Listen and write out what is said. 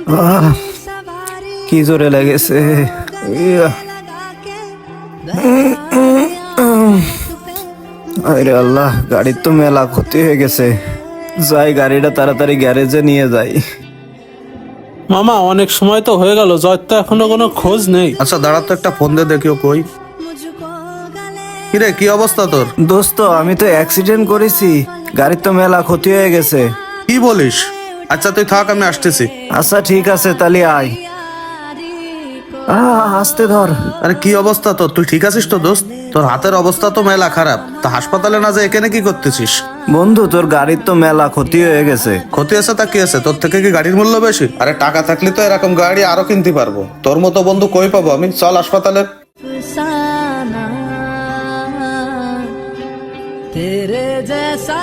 আহ, কি জোরে লেগেছে। ইয়া। আরে আল্লাহ, গাড়ির তো মেলা ক্ষতি হয়ে গেছে। যাই, গাড়িটা তাড়াতাড়ি গ্যারেজে নিয়ে যাই। মামা অনেক সময় তো হয়ে গেল, জয়ের তো এখনো কোনো খোঁজ নেই। আচ্ছা দাঁড়া তো, একটা ফোন দিয়ে দেখিও কই। কিরে, কি অবস্থা তোর? দোস্ত, আমি তো অ্যাক্সিডেন্ট করেছি, গাড়ির তো মেলা ক্ষতি হয়ে গেছে। কি বলিস? আচ্ছা তুই থাক, আমি আসতেছি। আচ্ছা ঠিক আছে, তাহলে আয়। আস্তে ধর। আরে কি অবস্থা তোর? তুই ঠিক আছিস তো দোস্ত? তোর হাতের অবস্থা তো মেলা খারাপ, তা হাসপাতালে না যায় এখানে কি করতেছিস? বন্ধু, তোর গাড়ির তো মেলা ক্ষতি হয়ে গেছে। ক্ষতি আছে তা কি আছে? তোর থেকে কি গাড়ির মূল্য বেশি? আরে টাকা থাকলে তো এরকম গাড়ি আরো কিনতে পারবো। তোর মতো বন্ধু কই পাবো আমি? চল হাসপাতালে। तेरे जैसा